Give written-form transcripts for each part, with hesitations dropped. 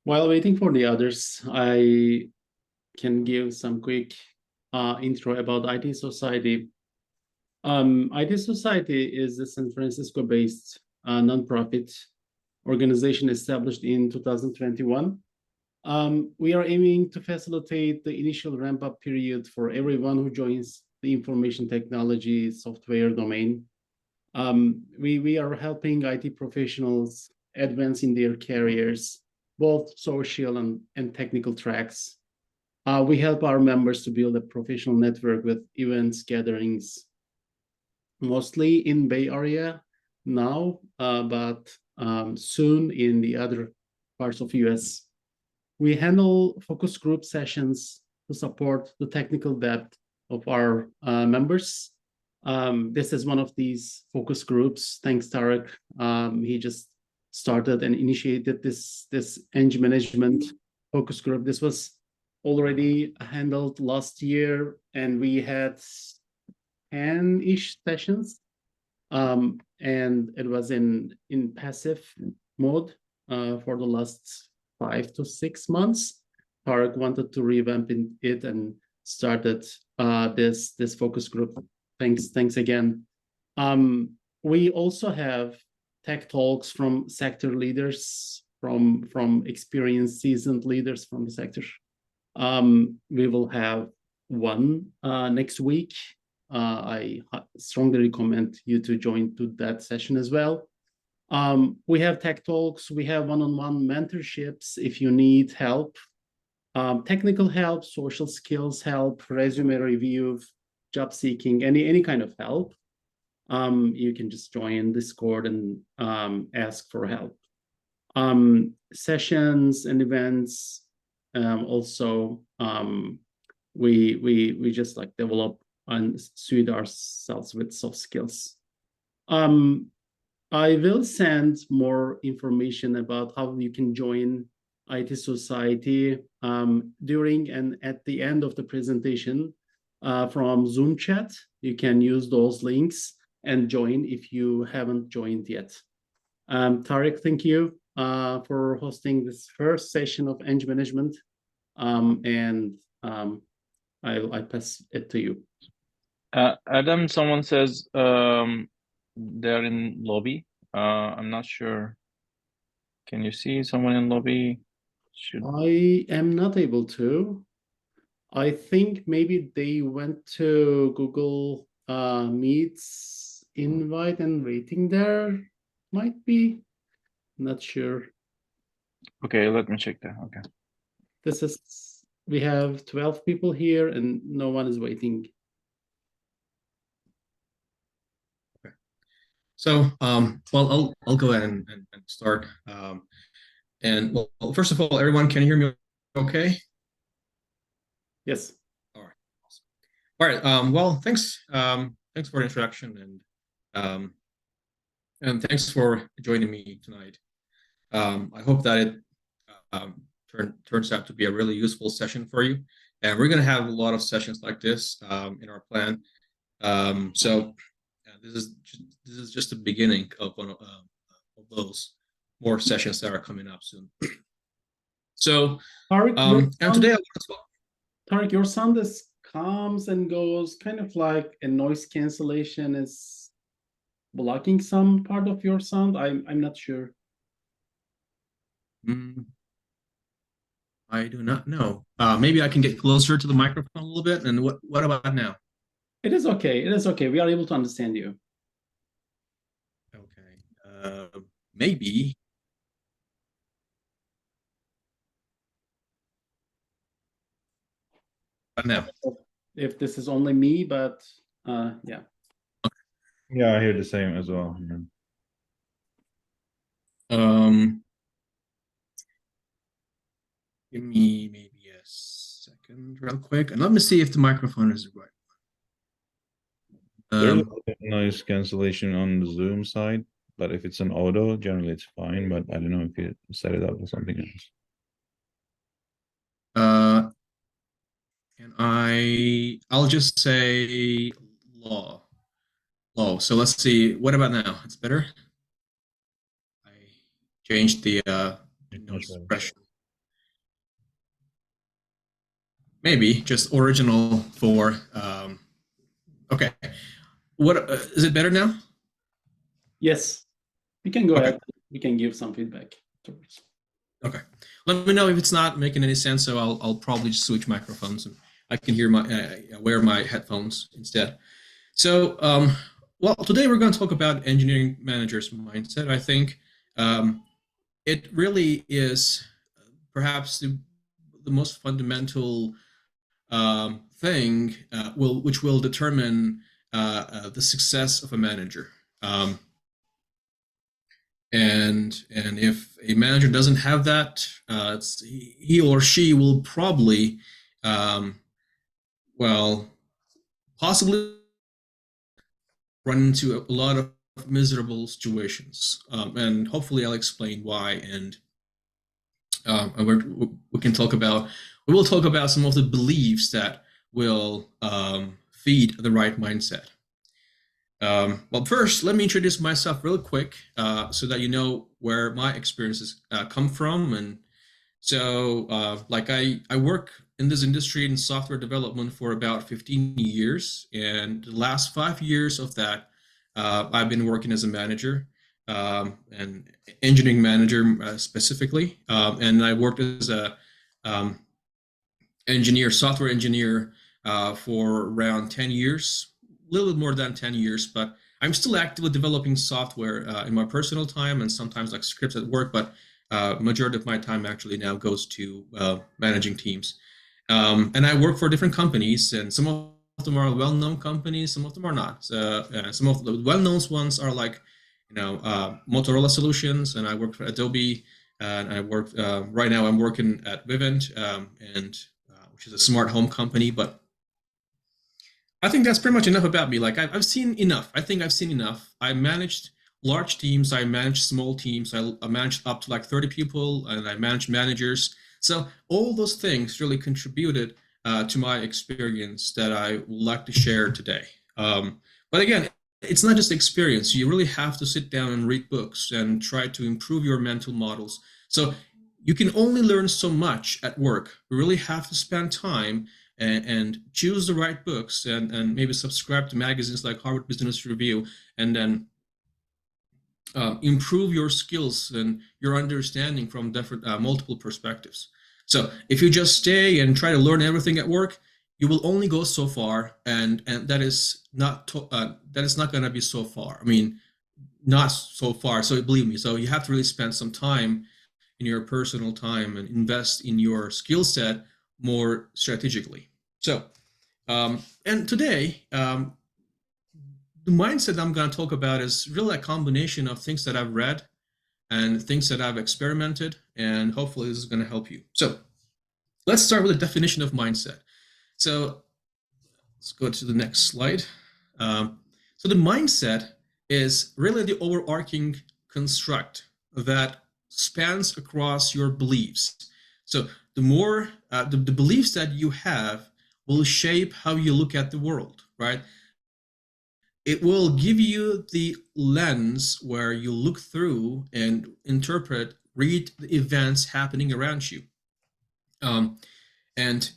While waiting for the others, I can give some quick intro about IT Society. IT Society is a San Francisco-based nonprofit organization established in 2021. We are aiming to facilitate the initial ramp-up period for everyone who joins the information technology software domain. We are helping IT professionals advance in their careers, both social and technical tracks. We help our members to build a professional network with events, gatherings, mostly in Bay Area now, but soon in the other parts of US. We handle focus group sessions to support the technical depth of our members. This is one of these focus groups. Thanks, Tarek. He just started and initiated this Eng management focus group. This was already handled last year, and we had 10-ish sessions, and it was in passive mode for the last 5 to 6 months. Tarek wanted to revamp it and started this focus group. Thanks again. We also have tech talks from sector leaders, from experienced, seasoned leaders from the sector. We will have one next week. I strongly recommend you to join to that session as well. We have tech talks. We have one-on-one mentorships if you need help, technical help, social skills help, resume review, job seeking, any kind of help. You can just join Discord and ask for help. Sessions and events. Also, we just like develop and suit ourselves with soft skills. I will send more information about how you can join IT Society during and at the end of the presentation from Zoom chat. You can use those links and join if you haven't joined yet. Tarek, thank you for hosting this first session of Eng Management, and I pass it to you. Adam, someone says they're in lobby. I'm not sure. Can you see someone in lobby? I am not able to. I think maybe they went to Google Meets invite and waiting there. Might be. Not sure. Okay, let me check that. Okay. We have 12 people here and no one is waiting. Okay. So, well, I'll go ahead and start. And well, first of all, everyone, can you hear me okay? Yes. All right. Awesome. All right. Well, thanks. Thanks for the introduction and thanks for joining me tonight. I hope that it turns out to be a really useful session for you. And we're going to have a lot of sessions like this in our plan. So this is just the beginning of one of those more sessions that are coming up soon. So, Tarek, and today I want to talk. Tarek, your sound comes and goes, kind of like a noise cancellation is blocking some part of your sound. I'm not sure. I do not know. Maybe I can get closer to the microphone a little bit. And what about now? It is okay. It is okay. We are able to understand you. Okay. Maybe. But now. If this is only me, but yeah. Okay. Yeah, I hear the same as well. Give me maybe a second real quick. And let me see if the microphone is right. There's noise cancellation on the Zoom side, but if it's an auto, generally it's fine. But I don't know if you set it up or something else. And I'll just say low. So let's see. What about now? It's better. I changed the noise suppression. maybe just original for, okay. What, is it better now? Yes, we can go Okay. ahead. We can give some feedback afterwards. Okay. Let me know if it's not making any sense. So I'll probably just switch microphones and I can hear wear my headphones instead. So, well, today we're going to talk about engineering managers' mindset. I think it really is perhaps the most fundamental thing which will determine the success of a manager. And if a manager doesn't have that, he or she will probably, well, possibly run into a lot of miserable situations. And hopefully I'll explain why. And we will talk about some of the beliefs that will feed the right mindset. Well, first, let me introduce myself real quick so that you know where my experiences come from. And so, like I work in this industry in software development for about 15 years. And the last 5 years of that, I've been working as a manager, and engineering manager specifically. And I worked as a software engineer for around 10 years. A little bit more than 10 years, but I'm still actively developing software in my personal time and sometimes like scripts at work, but majority of my time actually now goes to managing teams. And I work for different companies, and some of them are well-known companies, some of them are not. Some of the well-known ones are like, Motorola Solutions, and I work for Adobe, and I work, right now I'm working at Vivint, which is a smart home company, but I think that's pretty much enough about me. Like I've seen enough. I think I've seen enough. I managed large teams. I managed small teams. I managed up to like 30 people, and I managed managers. So all those things really contributed to my experience that I would like to share today. But again, it's not just experience. You really have to sit down and read books and try to improve your mental models. So you can only learn so much at work. You really have to spend time and choose the right books, and maybe subscribe to magazines like Harvard Business Review, and then improve your skills and your understanding from different multiple perspectives. So if you just stay and try to learn everything at work, you will only go so far, and that is not going to be so far. I mean, not so far. So believe me. So you have to really spend some time in your personal time and invest in your skill set more strategically. So, and today, the mindset I'm going to talk about is really a combination of things that I've read and things that I've experimented, and hopefully this is going to help you. So let's start with a definition of mindset. So let's go to the next slide. So the mindset is really the overarching construct that spans across your beliefs. So the more the beliefs that you have will shape how you look at the world, right? It will give you the lens where you look through and read the events happening around you. And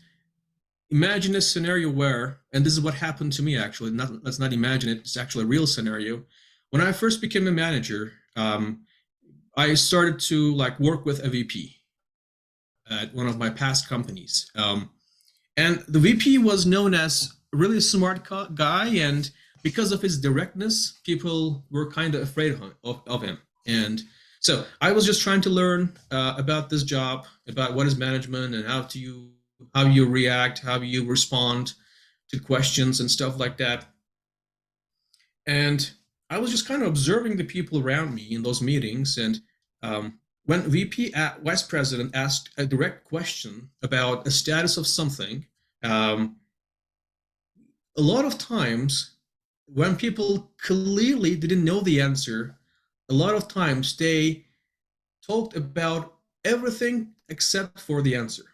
imagine a scenario where, and this is what happened to me actually, let's not imagine it, it's actually a real scenario. When I first became a manager, I started to like work with a VP at one of my past companies. And the VP was known as a really smart guy, and because of his directness, people were kind of afraid of him. And so I was just trying to learn about this job, about what is management and how you react, how you respond to questions and stuff like that. And I was just kind of observing the people around me in those meetings. And when VP Vice President asked a direct question about the status of something, a lot of times when people clearly didn't know the answer, a lot of times they talked about everything except for the answer.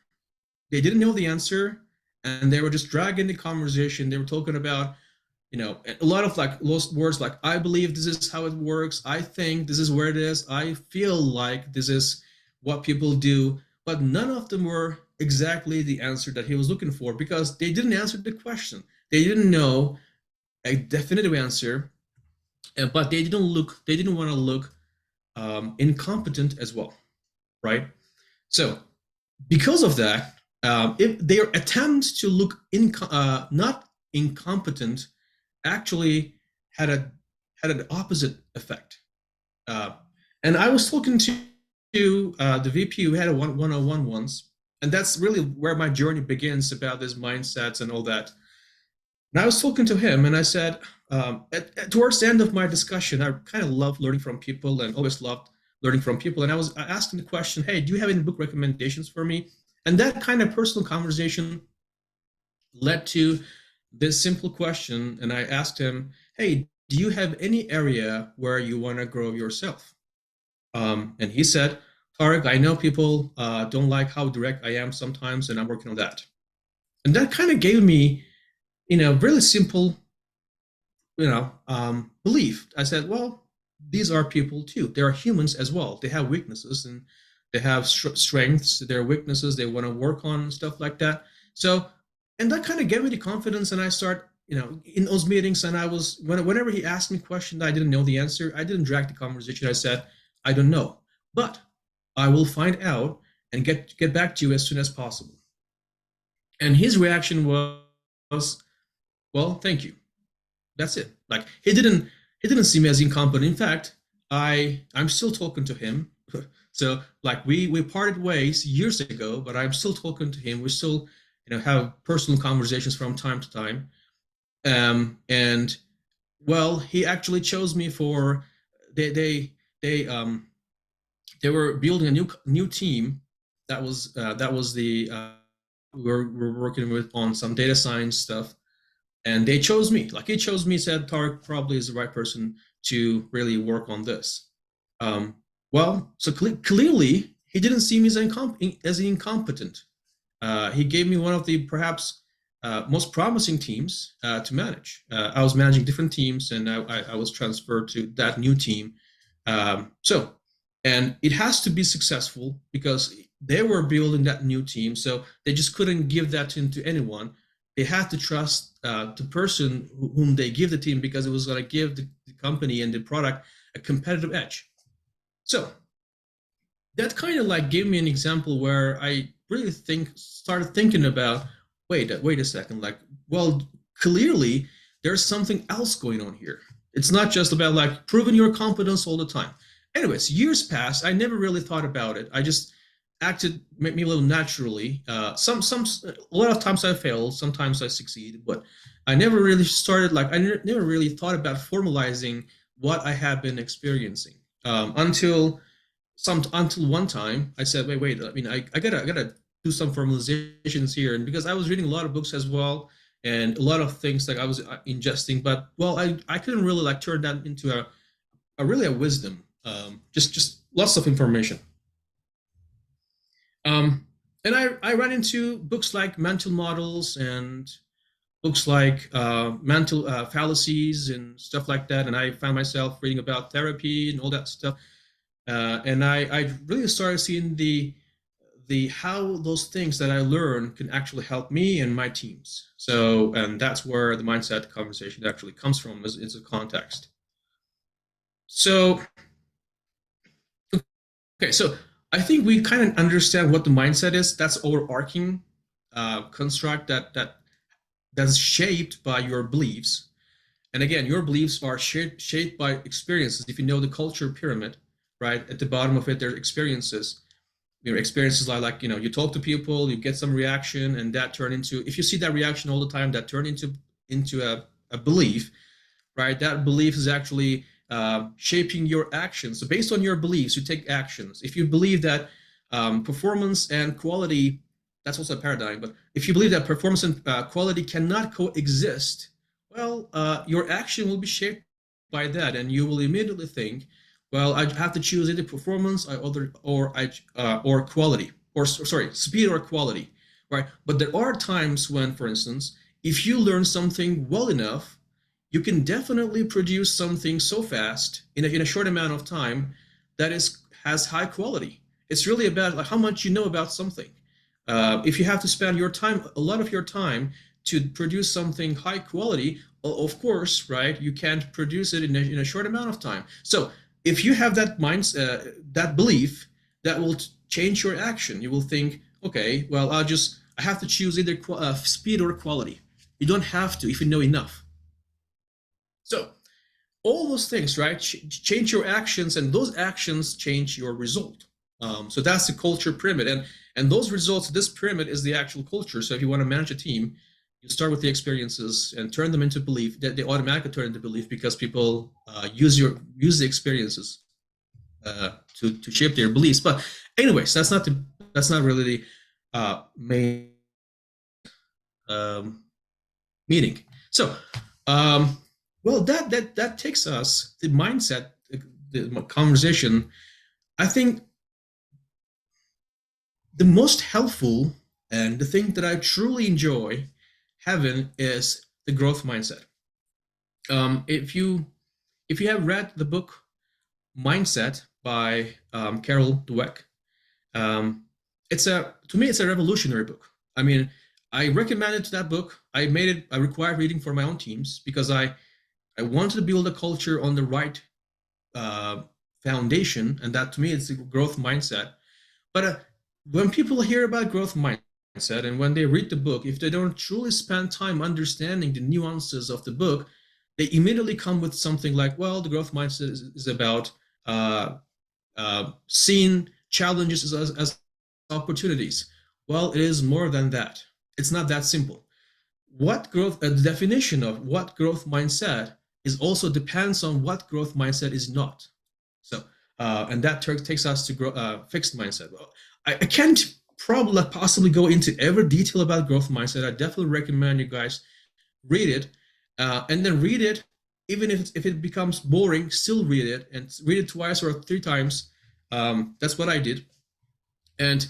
They didn't know the answer, and they were just dragging the conversation. They were talking about, a lot of like lost words like, I believe this is how it works. I think this is where it is. I feel like this is what people do. But none of them were exactly the answer that he was looking for because they didn't answer the question. They didn't know a definitive answer, but they didn't want to look incompetent as well, right? So because of that, if their attempts to look not incompetent actually had an opposite effect. And I was talking to the VP who had a 101 once, and that's really where my journey begins about these mindsets and all that. And I was talking to him, and I said, towards the end of my discussion, I kind of love learning from people and always loved learning from people. And I asked him the question, hey, do you have any book recommendations for me? And that kind of personal conversation led to this simple question. And I asked him, hey, do you have any area where you want to grow yourself? And he said, Tarek, I know people don't like how direct I am sometimes, and I'm working on that. And that kind of gave me, really simple, belief. I said, well, these are people too. They are humans as well. They have weaknesses and they have strengths, their weaknesses, they want to work on stuff like that. So, and that kind of gave me the confidence, and I start, in those meetings, and I was, whenever he asked me a question that I didn't know the answer, I didn't drag the conversation. I said, I don't know, but I will find out and get back to you as soon as possible. And his reaction was, well, thank you. That's it. Like he didn't see me as incompetent. In fact, I'm still talking to him. So like we parted ways years ago, but I'm still talking to him. We still, have personal conversations from time to time. And well, he actually chose me for they were building a new team that was the we're working with on some data science stuff, and they chose me. Like he chose me, said Tarek probably is the right person to really work on this. Well, so clearly he didn't see me as incompetent. He gave me one of the perhaps most promising teams to manage. I was managing different teams, and I was transferred to that new team. And it has to be successful because they were building that new team, so they just couldn't give that team to anyone. They had to trust the person whom they give the team because it was going to give the company and the product a competitive edge. So that kind of like gave me an example where I really started thinking about, wait a second, like, well, clearly there's something else going on here. It's not just about like proving your competence all the time. Anyways, years passed. I never really thought about it. I just acted maybe a little naturally. A lot of times I failed, sometimes I succeeded, but I never really started never really thought about formalizing what I have been experiencing until one time I said, wait. I mean, I gotta do some formalizations here, and because I was reading a lot of books as well, and a lot of things like I was ingesting, but well, I couldn't really like turn that into a wisdom. Just lots of information. And I ran into books like Mental Models and books like Mental Fallacies and stuff like that. And I found myself reading about therapy and all that stuff. And I really started seeing the how those things that I learned can actually help me and my teams. So, and that's where the mindset conversation actually comes from, is a context. So, okay, so I think we kind of understand what the mindset is. That's overarching construct that's shaped by your beliefs. And again, your beliefs are shaped by experiences. If you know the culture pyramid, right, at the bottom of it, there are experiences. Experiences like you talk to people, you get some reaction, and that turn into, if you see that reaction all the time, that turn into a belief, right? That belief is actually shaping your actions. So based on your beliefs, you take actions. If you believe that performance and quality, that's also a paradigm, but if you believe that performance and quality cannot coexist, well, your action will be shaped by that, and you will immediately think, well, I have to choose either performance or quality, or sorry, speed or quality, right? But there are times when, for instance, if you learn something well enough, you can definitely produce something so fast in a short amount of time that has high quality. It's really about like how much you know about something. If you have to spend your time, a lot of your time, to produce something high quality, of course, right, you can't produce it in a short amount of time. So if you have that that belief, that will change your action. You will think, okay, well, I have to choose either speed or quality. You don't have to if you know enough. So all those things, right, change your actions, and those actions change your result. So that's the culture pyramid, and those results, this pyramid is the actual culture. So if you want to manage a team, you start with the experiences and turn them into belief. That they automatically turn into belief because people use the experiences to shape their beliefs. But anyways, that's not really the main meeting. So well, that takes us the mindset, the conversation. I think the most helpful and the thing that I truly enjoy having is the growth mindset. If you have read the book Mindset by Carol Dweck, to me it's a revolutionary book. I mean, I recommended that book. I required reading for my own teams because I wanted to build a culture on the right foundation, and that to me is the growth mindset. But when people hear about growth mindset and when they read the book, if they don't truly spend time understanding the nuances of the book, they immediately come with something like, well, the growth mindset is about seeing challenges as opportunities. Well, it is more than that. It's not that simple. The definition of what growth mindset is also depends on what growth mindset is not. So, and that takes us to fixed mindset. I can't probably possibly go into every detail about growth mindset. I definitely recommend you guys read it, and then read it. Even if it becomes boring, still read it, and read it twice or 3 times. That's what I did, and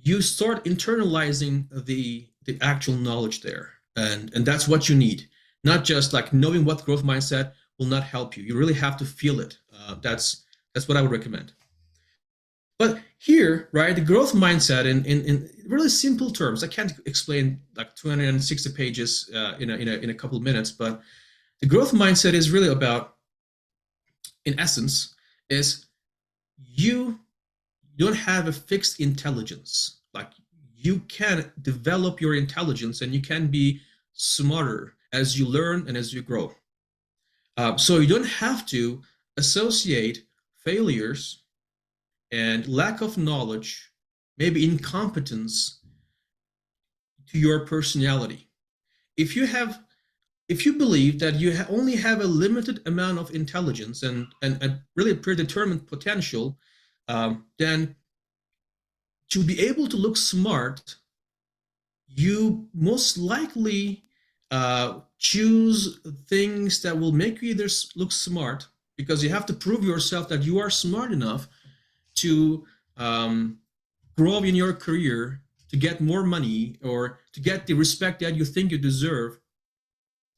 you start internalizing the actual knowledge there, and that's what you need. Not just like knowing what growth mindset will not help you. You really have to feel it. That's what I would recommend. But here, right, the growth mindset in really simple terms. I can't explain like 260 pages in a couple of minutes, but the growth mindset is really about, in essence, is you don't have a fixed intelligence. Like, you can develop your intelligence and you can be smarter as you learn and as you grow. So you don't have to associate failures and lack of knowledge, maybe incompetence, to your personality. If you believe that you only have a limited amount of intelligence and really a predetermined potential, then to be able to look smart, you most likely choose things that will make you either look smart, because you have to prove yourself that you are smart enough to grow in your career, to get more money, or to get the respect that you think you deserve.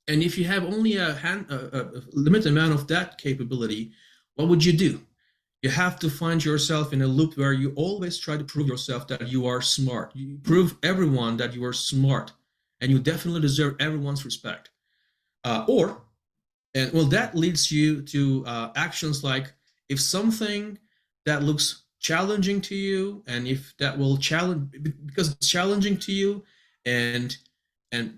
And if you have only a limited amount of that capability, what would you do? You have to find yourself in a loop where you always try to prove yourself that you are smart. You prove everyone that you are smart, and you definitely deserve everyone's respect. That leads you to actions like, if something that looks challenging to you, and if that will challenge, because it's challenging to you, and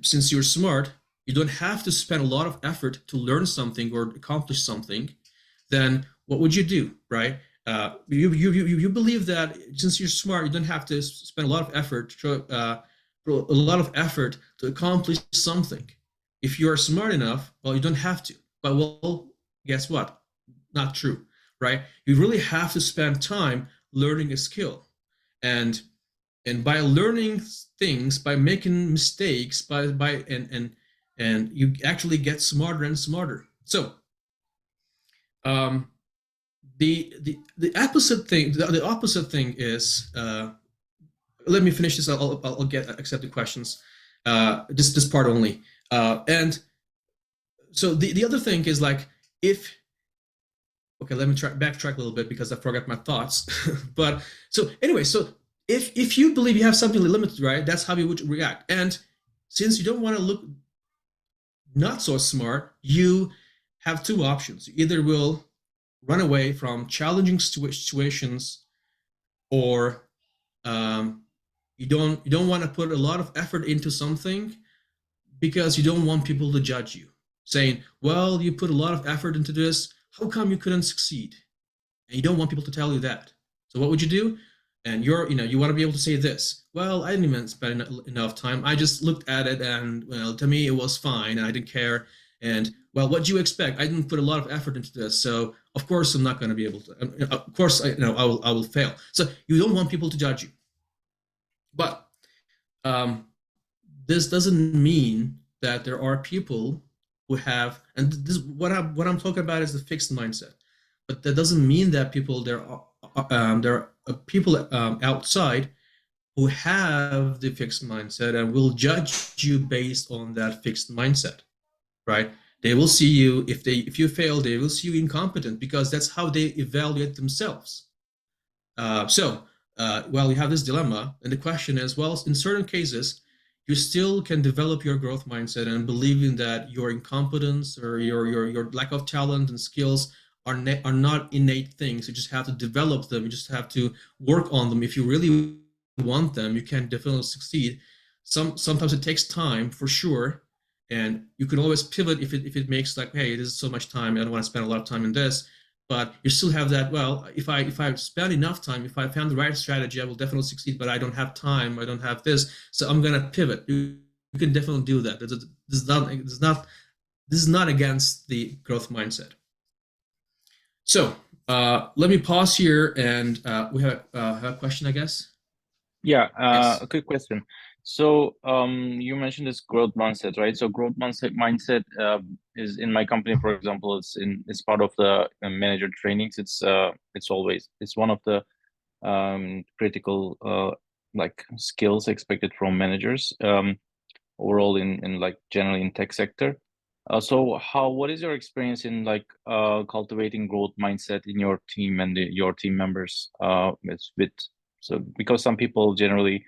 since you're smart, you don't have to spend a lot of effort to learn something or accomplish something, then what would you do, right? You believe that since you're smart, you don't have to spend a lot of effort to accomplish something. If you are smart enough, well, you don't have to. But well, guess what? Not true, right? You really have to spend time learning a skill, and by learning things, by making mistakes, and you actually get smarter and smarter. So the opposite thing is, let me finish this. I'll accept the questions. This part only. And so the other thing is, like, let me backtrack a little bit because I forgot my thoughts. But so anyway, so if you believe you have something limited, right, that's how you would react. And since you don't want to look not so smart, you have two options. You either will run away from challenging situations, or you don't want to put a lot of effort into something because you don't want people to judge you, saying, well, you put a lot of effort into this, how come you couldn't succeed? And you don't want people to tell you that. So what would you do? And you want to be able to say this, well, I didn't even spend enough time, I just looked at it, and well, to me it was fine, and I didn't care. And well, what do you expect? I didn't put a lot of effort into this, so of course I'm not going to be able to. Of course, I will fail. So you don't want people to judge you. But this doesn't mean that there are people who have, and this what I'm talking about is the fixed mindset. But that doesn't mean that there are people outside who have the fixed mindset and will judge you based on that fixed mindset, right? They will see you, if you fail, they will see you incompetent, because that's how they evaluate themselves. Well, you have this dilemma, and the question is, well, in certain cases, you still can develop your growth mindset and believing that your incompetence or your lack of talent and skills are not innate things. You just have to develop them. You just have to work on them. If you really want them, you can definitely succeed. Sometimes it takes time, for sure, and you can always pivot if it makes like, hey, this is so much time, I don't want to spend a lot of time in this. But you still have that, well, if I spend enough time, if I found the right strategy, I will definitely succeed, but I don't have time, I don't have this, so I'm gonna pivot. You can definitely do that. This is not against the growth mindset. So let me pause here, and we have a question, I guess. Yeah, Yes. a quick question. So you mentioned this growth mindset, right? So growth mindset is in my company, for example, it's part of the manager trainings. It's one of the critical like skills expected from managers overall in like generally in tech sector. So what is your experience in like cultivating growth mindset in your team and your team members because some people generally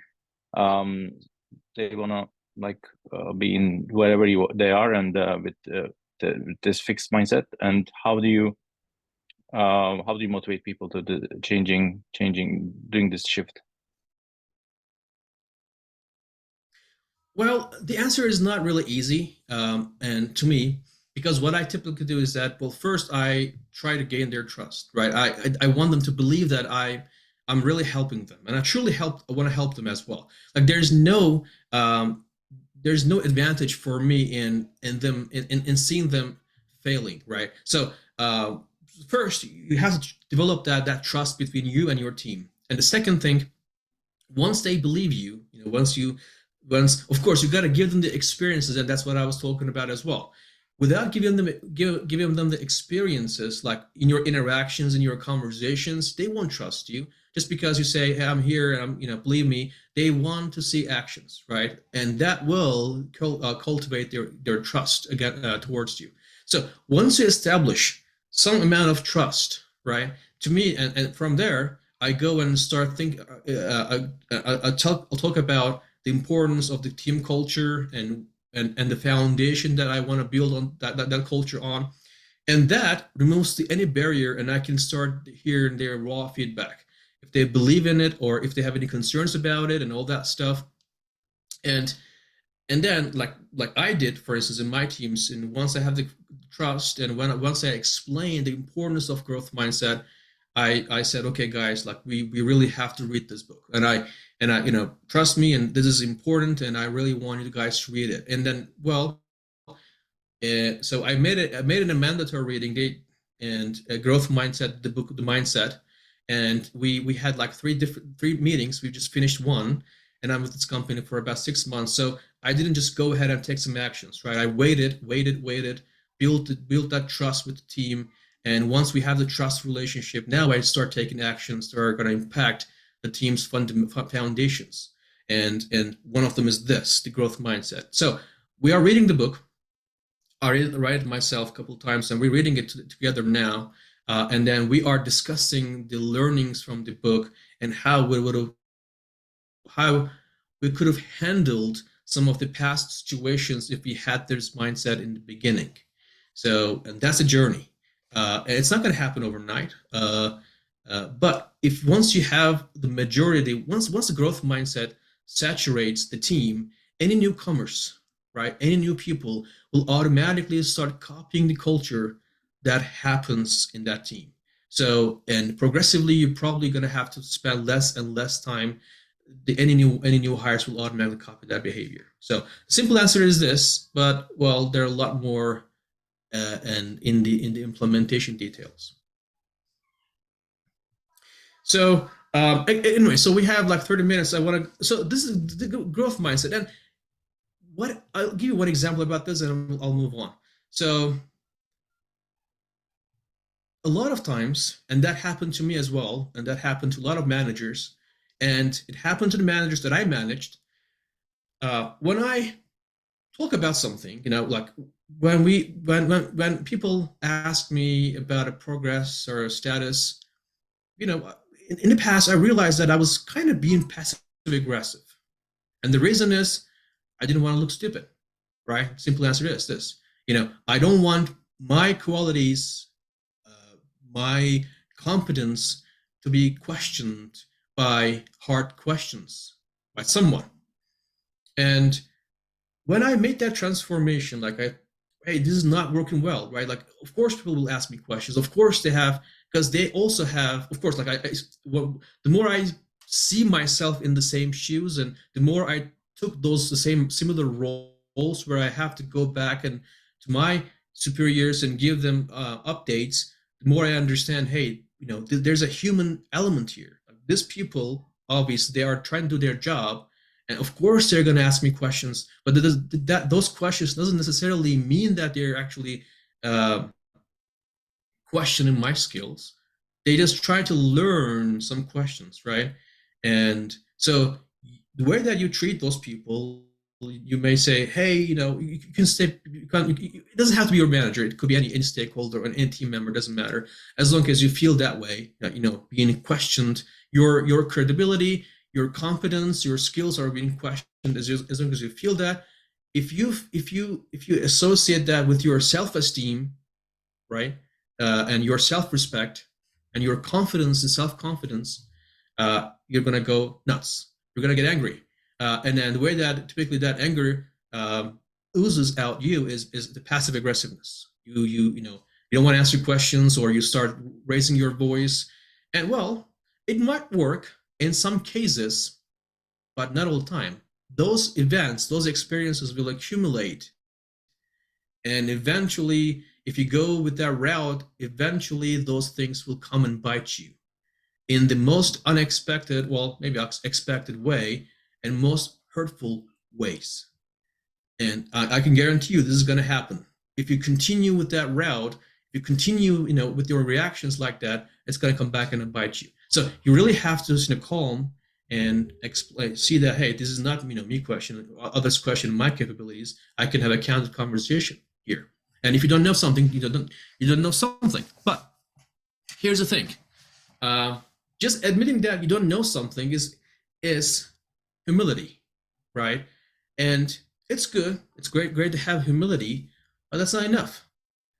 they wanna like be in wherever they are, and with this fixed mindset. And how do you motivate people to doing this shift? Well, the answer is not really easy, and to me, because what I typically do is that, well, first I try to gain their trust, right? I want them to believe that I'm really helping them, and I truly I want to help them as well. Like there's no advantage for me in seeing them failing, right? So first you have to develop that trust between you and your team, and the second thing, once they believe you, once of course you got to give them the experiences, and that's what I was talking about as well. Without giving them the experiences, like in your interactions, in your conversations, they won't trust you. Just because you say, hey, I'm here, and believe me, they want to see actions, right? And that will cultivate their trust again towards you. So once you establish some amount of trust, right, to me, and from there I go and start think. I'll talk about the importance of the team culture and the foundation that I want to build on that culture on, and that removes any barrier, and I can start hearing their raw feedback, if they believe in it or if they have any concerns about it and all that stuff. And then like I did, for instance, in my teams, and once I have the trust, and once I explain the importance of growth mindset, I said, okay, guys, like we really have to read this book, and I trust me, and this is important, and I really want you guys to read it. And then, well, so I made it a mandatory reading date, and a growth mindset, the book, the mindset, and we had like three meetings. We just finished one, and I'm with this company for about 6 months. So I didn't just go ahead and take some actions, right? I waited, built that trust with the team. And once we have the trust relationship, now I start taking actions that are going to impact the team's foundations. And one of them is the growth mindset. So we are reading the book. I read it myself a couple of times, and we're reading it together now. And then we are discussing the learnings from the book and how we would how we could have handled some of the past situations if we had this mindset in the beginning. So, and that's a journey. And it's not going to happen overnight. But if once you have the majority, once the growth mindset saturates the team, any newcomers, right, any new people will automatically start copying the culture that happens in that team. So, and progressively, you're probably going to have to spend less and less time. Any new hires will automatically copy that behavior. So, the simple answer is this, but well, there are a lot more, and in the implementation details. So anyway, so we have like 30 minutes. So this is the growth mindset, and I'll give you one example about this, and I'll move on. So a lot of times, and that happened to me as well, and that happened to a lot of managers, and it happened to the managers that I managed. When I talk about something, like when people ask me about a progress or a status, in the past, I realized that I was kind of being passive aggressive. And the reason is I didn't want to look stupid, right? Simple answer is this. I don't want my qualities, my competence to be questioned by hard questions by someone. And when I made that transformation, hey, this is not working well, right? Like, of course, people will ask me questions. Of course, they have, because they also have, of course, the more I see myself in the same shoes, and the more I took similar roles where I have to go back and to my superiors and give them updates, the more I understand, hey, there's a human element here. These people, obviously, they are trying to do their job. And of course, they're going to ask me questions, but those questions doesn't necessarily mean that they're actually questioning my skills. They just try to learn some questions, right? And so the way that you treat those people, you may say, hey, you can stay. It doesn't have to be your manager. It could be any stakeholder or any team member. Doesn't matter, as long as you feel that way. Being questioned, your credibility, your competence, your skills are being questioned. As long as you feel that, if you associate that with your self-esteem, right, and your self-respect and your confidence and self-confidence, you're gonna go nuts. You're gonna get angry, and then the way that typically that anger oozes out is the passive aggressiveness. You don't want to answer questions, or you start raising your voice, and well, it might work in some cases, but not all the time. Those events, those experiences will accumulate. And eventually, if you go with that route, eventually those things will come and bite you in the most unexpected, well, maybe expected way, and most hurtful ways. And I can guarantee you this is going to happen. If you continue with that route, if you continue, with your reactions like that, it's going to come back and bite you. So you really have to calm and explain, see that, hey, this is not me questioning others, questioning my capabilities. I can have a candid conversation here. And if you don't know something, you don't know something. But here's the thing: just admitting that you don't know something is humility, right? And it's good. It's great to have humility, but that's not enough.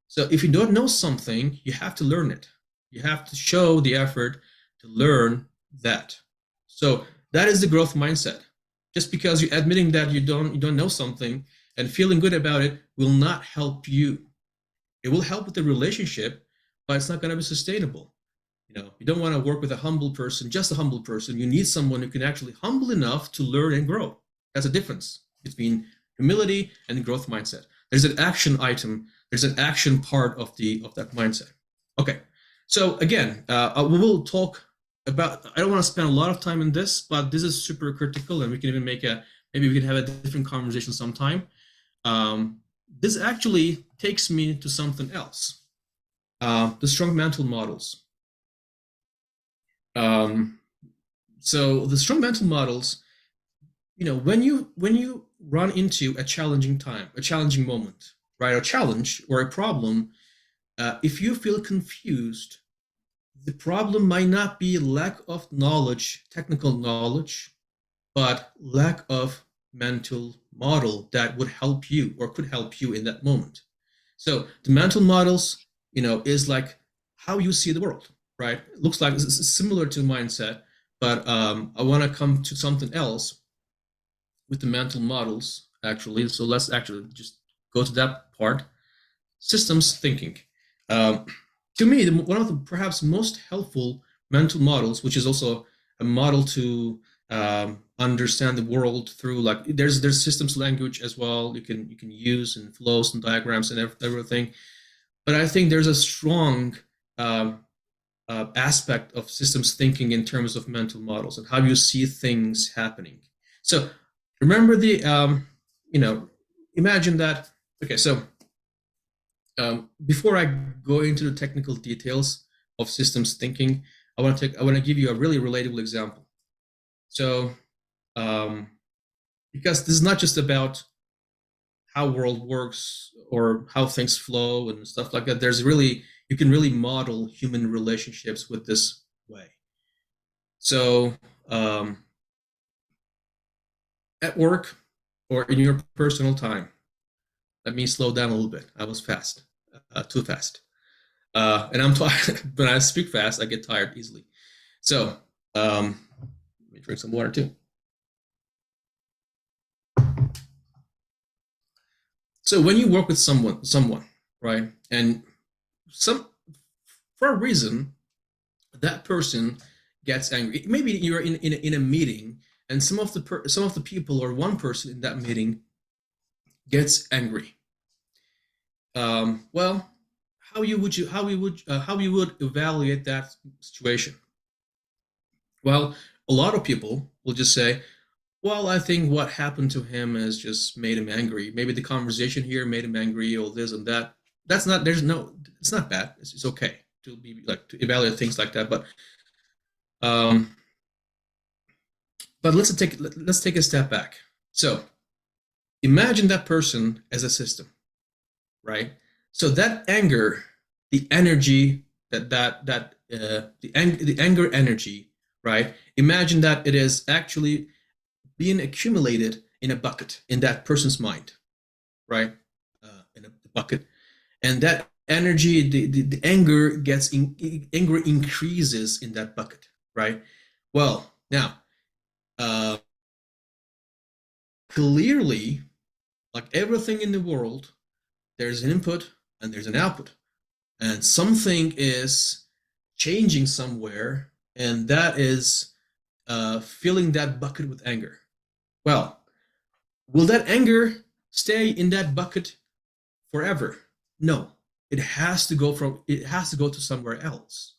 So if you don't know something, you have to learn it. You have to show the effort to learn that. So that is the growth mindset. Just because you're admitting that you don't know something and feeling good about it will not help you. It will help with the relationship, but it's not going to be sustainable. You don't want to work with a humble person, just a humble person. You need someone who can actually humble enough to learn and grow. That's a difference between humility and growth mindset. There's an action item. There's an action part of that mindset. Okay. So again, we will talk about, I don't want to spend a lot of time on this, but this is super critical, and we can even maybe we can have a different conversation sometime. This actually takes me to something else. The strong mental models. So the strong mental models, when you run into a challenging time, a challenging moment, right, a challenge or a problem, if you feel confused, the problem might not be lack of knowledge, technical knowledge, but lack of mental model that would help you or could help you in that moment. So the mental models, is like how you see the world, right? It looks like it's similar to mindset, but I want to come to something else with the mental models, actually. So let's actually just go to that part. Systems thinking. To me, one of the perhaps most helpful mental models, which is also a model to understand the world through, like there's systems language as well. You can use and flows and diagrams and everything. But I think there's a strong aspect of systems thinking in terms of mental models and how you see things happening. So remember imagine that. Okay, so before I go into the technical details of systems thinking, I want to give you a really relatable example. So, because this is not just about how world works or how things flow and stuff like that. You can really model human relationships with this way. So, at work or in your personal time, let me slow down a little bit. I was fast, too fast. And I'm tired. When I speak fast, I get tired easily. So, let me drink some water too. So when you work with someone, right, and for a reason, that person gets angry. Maybe you're in a meeting, and some of the people or one person in that meeting gets angry. Well, how you would evaluate that situation? Well, a lot of people will just say, well, I think what happened to him has just made him angry. Maybe the conversation here made him angry, or this and that. It's not bad. It's okay to be like to evaluate things like that. But let's take a step back. So imagine that person as a system, right? So that anger, the energy the anger energy, right? Imagine that it is actually being accumulated in a bucket in that person's mind, right? In a bucket, and that energy, the anger anger increases in that bucket, right? Well, now, clearly, like everything in the world, there's an input and there's an output, and something is changing somewhere, and that is filling that bucket with anger. Well, will that anger stay in that bucket forever? No, it has to go to somewhere else.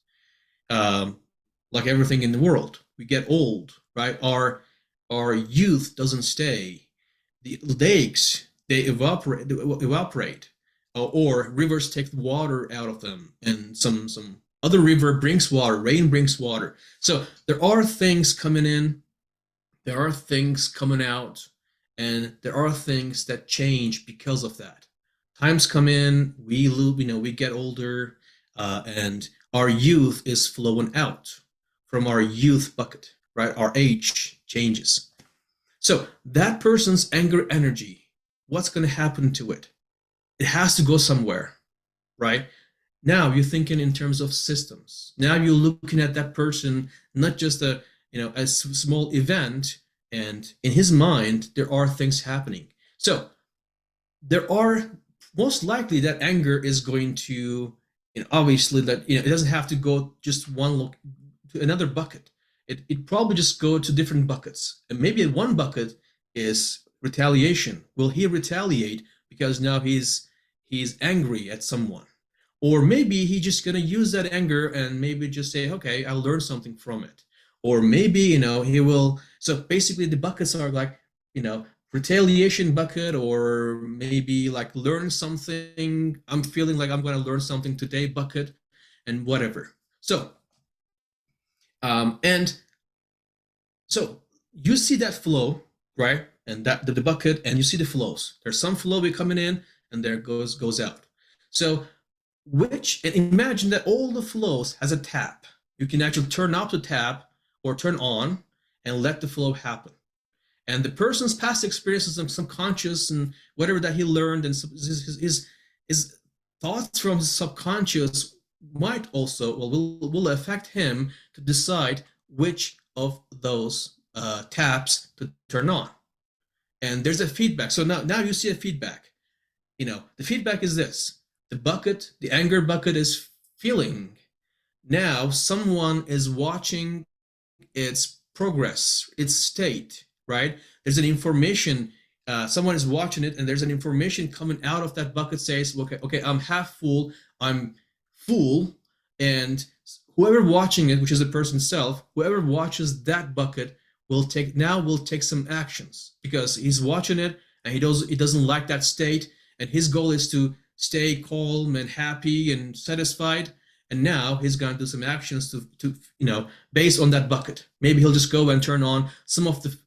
Like everything in the world, we get old, right? Our youth doesn't stay. The lakes, they evaporate, or rivers take the water out of them, and some other river brings water, rain brings water. So there are things coming in, there are things coming out, and there are things that change because of that. Times come in, we get older, and our youth is flowing out from our youth bucket, right? Our age changes. So that person's anger energy, what's going to happen to it? It has to go somewhere, right? Now you're thinking in terms of systems. Now you're looking at that person, not just a small event, and in his mind there are things happening. So there are most likely that anger is going to, obviously that it doesn't have to go just one look to another bucket. It probably just go to different buckets, and maybe one bucket is retaliation. Will he retaliate because now he's angry at someone? Or maybe he's just going to use that anger and maybe just say, okay, I'll learn something from it. Or maybe, he will. So basically the buckets are like, retaliation bucket, or maybe like learn something. I'm feeling like I'm going to learn something today bucket, and whatever. So, and so you see that flow, right? And that the bucket, and you see the flows. There's some flow coming in, and there goes out. So and imagine that all the flows has a tap. You can actually turn off the tap or turn on and let the flow happen. And the person's past experiences and subconscious and whatever that he learned and his thoughts from his subconscious might also, well, will affect him to decide which of those taps to turn on. And there's a feedback. So now you see a feedback. The feedback is this: the anger bucket is feeling. Now someone is watching its progress, its state, right? There's an information, someone is watching it, and there's an information coming out of that bucket says, okay, I'm half full, I'm full, and whoever watching it, which is the person's self, whoever watches that bucket will take some actions, because he's watching it and he doesn't like that state, and his goal is to stay calm and happy and satisfied. And now he's going to do some actions to based on that bucket. Maybe he'll just go and turn on some of the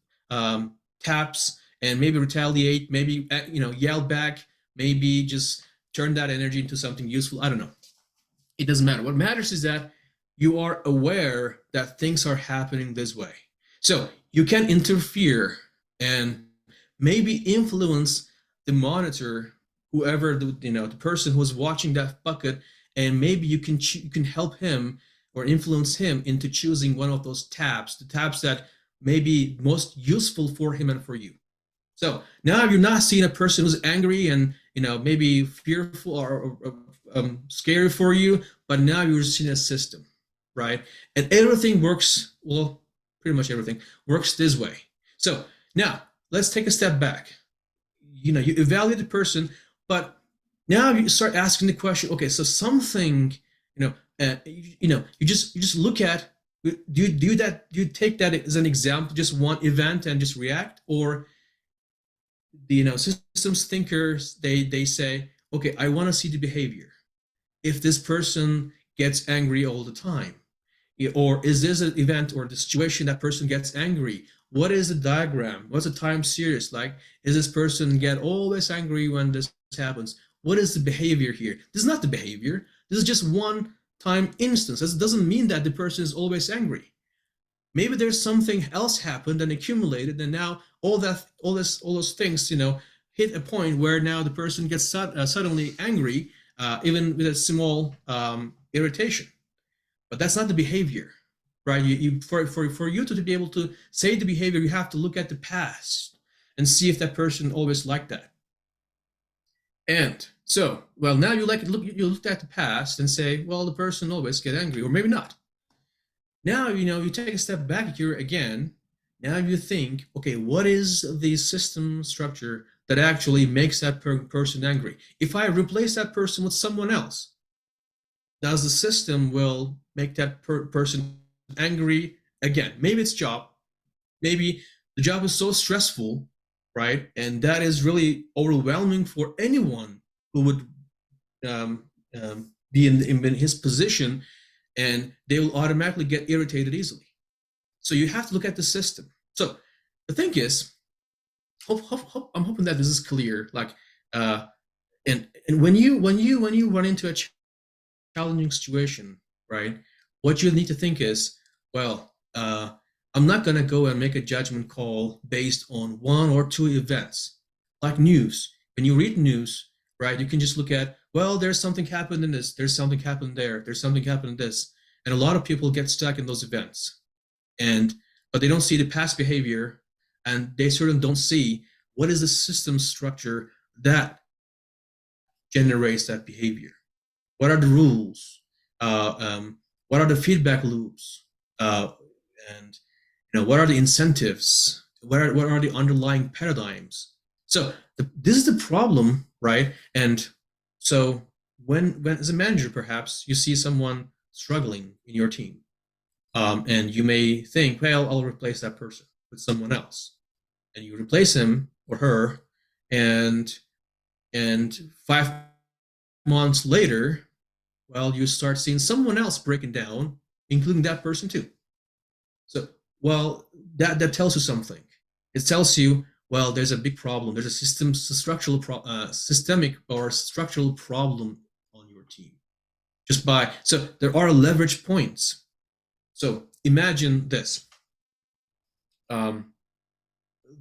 taps and maybe retaliate, maybe yell back, maybe just turn that energy into something useful. I don't know. It doesn't matter. What matters is that you are aware that things are happening this way. So you can interfere and maybe influence the monitor, whoever the person who's watching that bucket, and maybe you can help him or influence him into choosing one of those taps, the taps that may be most useful for him and for you. So now you're not seeing a person who's angry and maybe fearful or scary for you, but now you're seeing a system, right? And everything works, well, pretty much everything works this way. So now let's take a step back. You evaluate the person, but now you start asking the question, okay, so something, you just look at, do you take that as an example, just one event and just react? Or the systems thinkers, they say, okay, I want to see the behavior. If this person gets angry all the time, or is this an event or the situation that person gets angry? What is the diagram? What's the time series like? Is this person get always angry when this happens? What is the behavior here? This is not the behavior. This is just one time instance. This doesn't mean that the person is always angry. Maybe there's something else happened and accumulated, and now all those things, hit a point where now the person gets suddenly angry, even with a small irritation. But that's not the behavior, right? For you to be able to say the behavior, you have to look at the past and see if that person always liked that. And so, well, now you looked at the past and say, well, the person always get angry, or maybe not. Now, you take a step back here again. Now you think, okay, what is the system structure that actually makes that person angry? If I replace that person with someone else, does the system will make that person angry again? Maybe it's job. Maybe the job is so stressful, right? And that is really overwhelming for anyone who would be in his position, and they will automatically get irritated easily. So you have to look at the system. So the thing is, I'm hoping that this is clear. Like, and when you run into a challenging situation, right? What you need to think is, well, I'm not going to go and make a judgment call based on one or two events. Like news, when you read news, right, you can just look at, well, there's something happened in this, there's something happened there, there's something happened in this. And a lot of people get stuck in those events. But they don't see the past behavior, and they certainly don't see what is the system structure that generates that behavior. What are the rules? What are the feedback loops? And what are the incentives? What are the underlying paradigms? So this is the problem, right? And so when as a manager, perhaps you see someone struggling in your team, and you may think, well, I'll replace that person with someone else, and you replace him or her, and 5 months later, well, you start seeing someone else breaking down, including that person too. So, well, that tells you something. It tells you, well, there's a big problem. There's a systemic or structural problem on your team. So there are leverage points. So imagine this.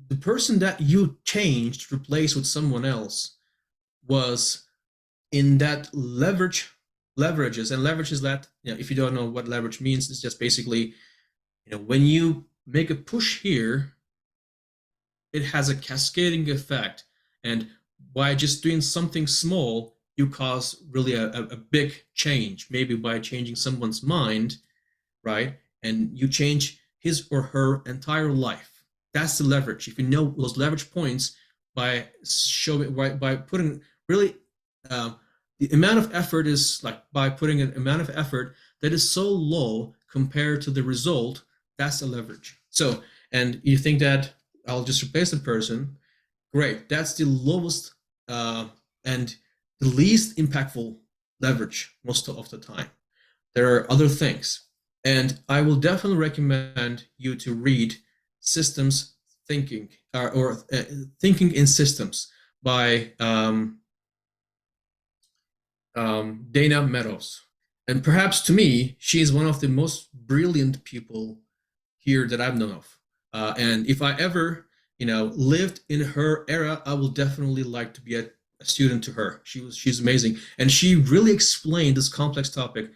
the person that you changed, replaced with someone else, was in that leverages, and leverage is that, if you don't know what leverage means, it's just basically, when you make a push here, it has a cascading effect, and by just doing something small, you cause really a big change, maybe by changing someone's mind, right? And you change his or her entire life. That's the leverage. If you know those leverage points, by showing, by putting really, the amount of effort is like, by putting an amount of effort that is so low compared to the result, that's the leverage. So, and you think that I'll just replace the person, great. That's the lowest and the least impactful leverage most of the time. There are other things. And I will definitely recommend you to read Systems Thinking, or Thinking in Systems by Dana Meadows. And perhaps to me, she is one of the most brilliant people here that I've known of. And if I ever, lived in her era, I will definitely like to be a student to her. She's amazing, and she really explained this complex topic,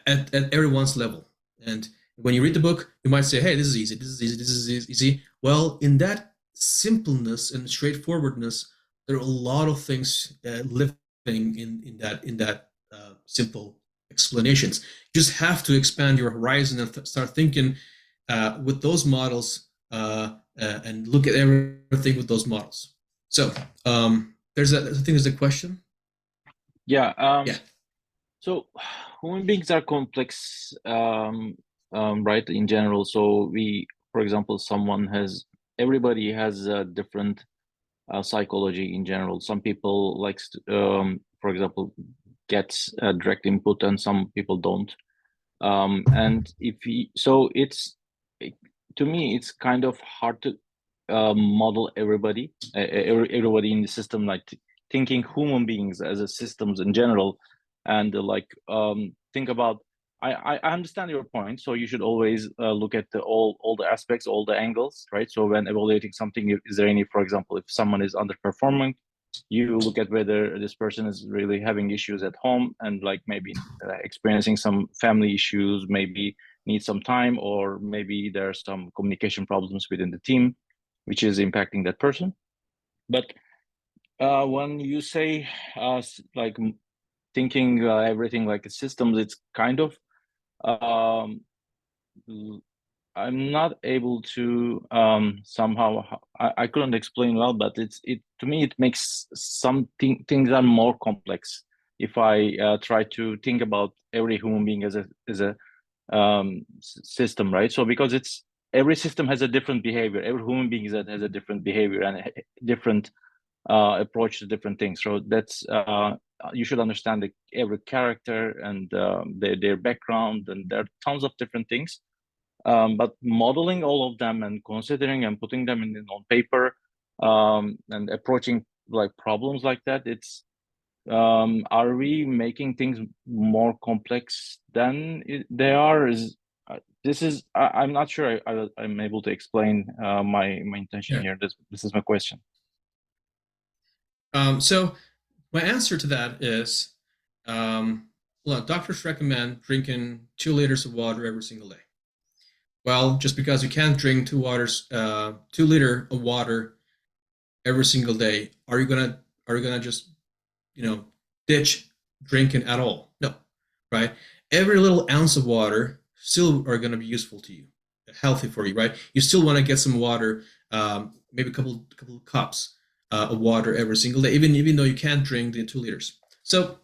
at everyone's level. And when you read the book, you might say, "Hey, this is easy. This is easy. This is easy." Well, in that simpleness and straightforwardness, there are a lot of things living in that simple explanations. You just have to expand your horizon and start thinking with those models, and look at everything with those models. So I think there's a question. Yeah. Yeah. So human beings are complex, right, in general. So for example, everybody has a different psychology in general. Some people likes to, for example, gets direct input, and some people don't. And to me, it's kind of hard to model everybody in the system, like thinking human beings as a systems in general, and think about. I understand your point. So you should always look at all the aspects, all the angles, right? So when evaluating something, is there any, for example, if someone is underperforming, you look at whether this person is really having issues at home, and like maybe experiencing some family issues, maybe need some time, or maybe there's some communication problems within the team, which is impacting that person. But when you say like thinking everything like a systems, it's kind of I'm not able to somehow, I couldn't explain well, but to me it makes things are more complex if I try to think about every human being as a system, right? So because every system has a different behavior, every human being has a different behavior and a different approach to different things. So that's you should understand every character and their background, and there are tons of different things. But modeling all of them and considering and putting them on paper, and approaching like problems like that, are we making things more complex than they are? I'm not sure I'm able to explain my intention here. This is my question. So my answer to that is, doctors recommend drinking 2 liters of water every single day. Well, just because you can't drink 2 liter of water every single day, are you gonna just ditch drinking at all? No, right? Every little ounce of water still are gonna be useful to you, healthy for you, right? You still want to get some water, maybe a couple cups of water every single day, even though you can't drink the 2 liters. So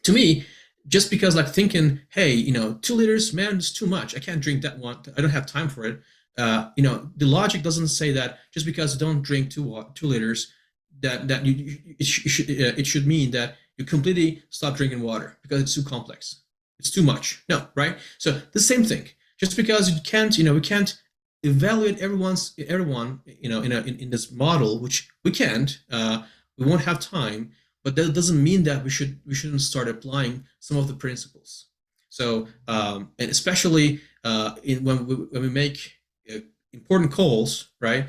to me, just because like thinking, hey, 2 liters, man, it's too much. I can't drink that one. I don't have time for it. The logic doesn't say that just because you don't drink 2 liters, that it should mean that you completely stop drinking water because it's too complex. It's too much. No, right? So the same thing. Just because you can't, we can't evaluate everyone, in this model, which we can't. We won't have time. But that doesn't mean that we shouldn't start applying some of the principles. So and especially when we make important calls, right?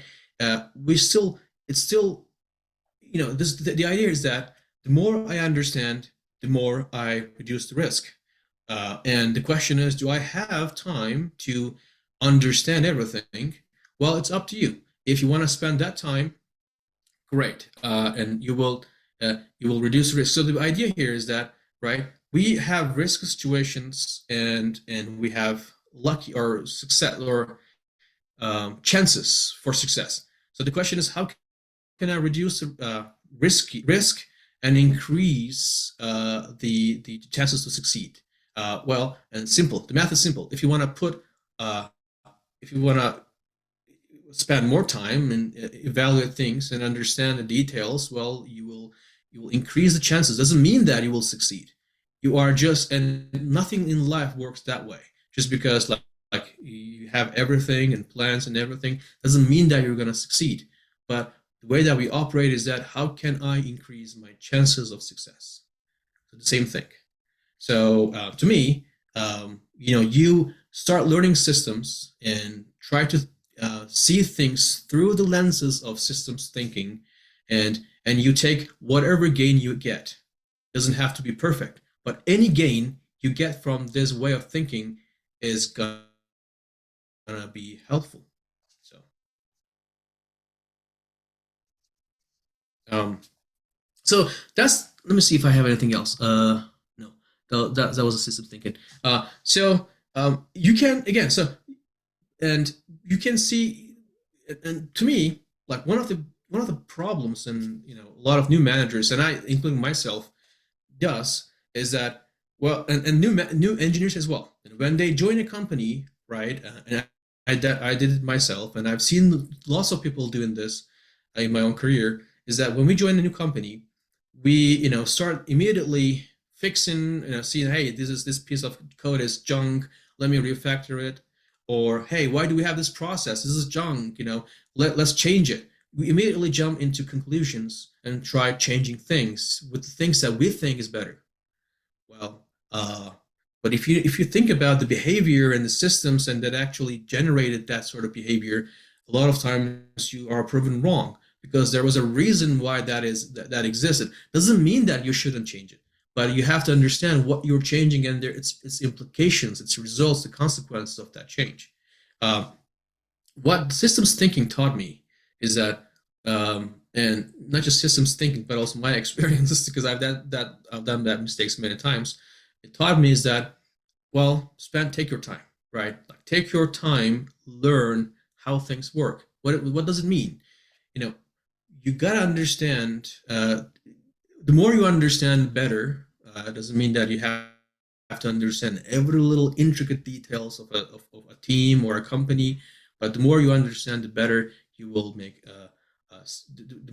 it's still, the idea is that the more I understand, the more I reduce the risk. And the question is, do I have time to understand everything? Well, it's up to you. If you want to spend that time, great, and you will reduce risk. So the idea here is that, right, we have risk situations and we have lucky or success or chances for success. So the question is, how can I reduce risk and increase the chances to succeed? Well, and simple. The math is simple. If you want to spend more time and evaluate things and understand the details, well, you will increase the chances. Doesn't mean that you will succeed. You are just, and nothing in life works that way. Just because like you have everything and plans and everything doesn't mean that you're going to succeed. But the way that we operate is that, how can I increase my chances of success? So the same thing. So to me, you start learning systems and try to see things through the lenses of systems thinking, and you take whatever gain you get. It doesn't have to be perfect, but any gain you get from this way of thinking is gonna be helpful. So that's, let me see if I have anything else. No, that was a system thinking. You can, again, and you can see, and to me, like one of the problems, and a lot of new managers, and I, including myself, does, is that, well, and new engineers as well, and when they join a company, right, and I did it myself, and I've seen lots of people doing this in my own career, is that when we join a new company, we start immediately fixing, seeing, hey, this piece of code is junk, let me refactor it. Or, hey, why do we have this process? This is junk, let's change it. We immediately jump into conclusions and try changing things with the things that we think is better. Well, but if you think about the behavior and the systems and that actually generated that sort of behavior, a lot of times you are proven wrong, because there was a reason why that existed. Doesn't mean that you shouldn't change it, but you have to understand what you're changing and its implications, its results, the consequences of that change. What systems thinking taught me is that, and not just systems thinking, but also my experiences, because I've done that mistakes many times. It taught me is that, well, take your time, right? Like, take your time, learn how things work. What does it mean? You gotta understand. The more you understand, better. It doesn't mean that you have to understand every little intricate details of a team or a company, but the more you understand, the better you will make. The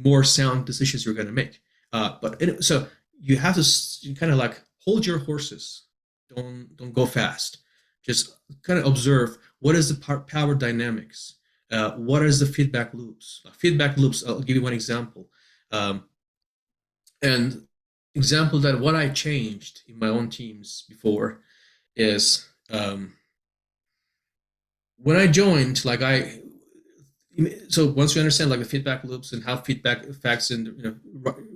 more sound decisions you're going to make. So you have to kind of like hold your horses. Don't go fast. Just kind of observe what is the power dynamics. What is the feedback loops? I'll give you one example. And example that what I changed in my own teams before is, when I joined, so once you understand like the feedback loops and how feedback affects in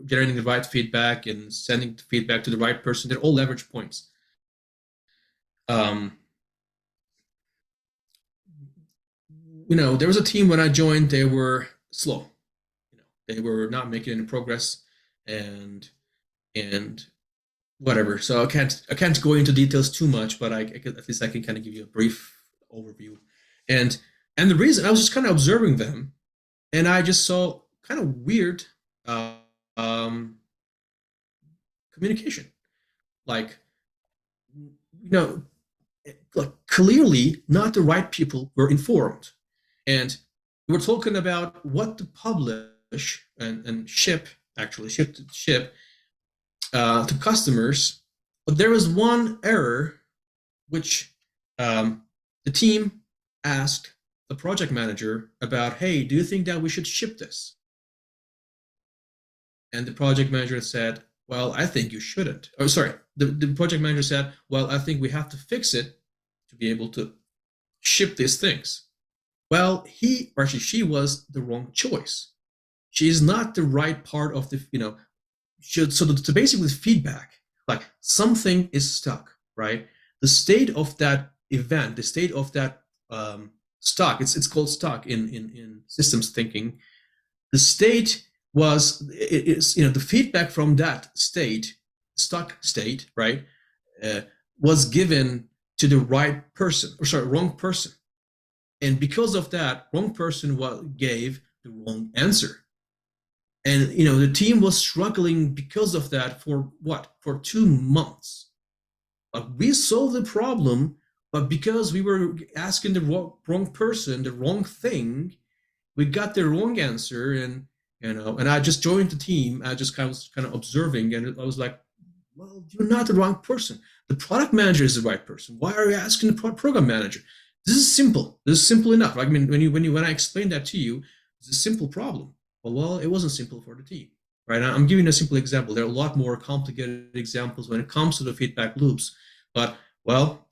generating the right feedback and sending the feedback to the right person, they're all leverage points. There was a team when I joined, they were slow. They were not making any progress, and whatever. So I can't go into details too much, but at least I can kind of give you a brief overview. And the reason, I was just kind of observing them, and I just saw kind of weird communication. Like clearly not the right people were informed. And we're talking about what to publish and ship to customers. But there was one error, which the team asked the project manager about, hey, do you think that we should ship this? And the project manager said, well, I think you shouldn't. Oh, sorry. The project manager said, well, I think we have to fix it to be able to ship these things. well, he or actually she was the wrong choice. She is not the right part of the, so basically feedback, like something is stuck, right? The state of that event, the state of that stuck, it's called stuck in systems thinking. The state was, it's, the feedback from that state, stuck state, right, was given to the right person, or sorry, wrong person. And because of that, wrong person gave the wrong answer. And the team was struggling because of that for what? For 2 months. We solved the problem, but because we were asking the wrong person the wrong thing, we got the wrong answer. And and I just joined the team. I just was kind of observing, and I was like, well, you're not the wrong person. The product manager is the right person. Why are you asking the program manager? This is simple. This is simple enough. I mean, when I explained that to you, it's a simple problem. Well, it wasn't simple for the team, right? I'm giving a simple example. There are a lot more complicated examples when it comes to the feedback loops. But, well,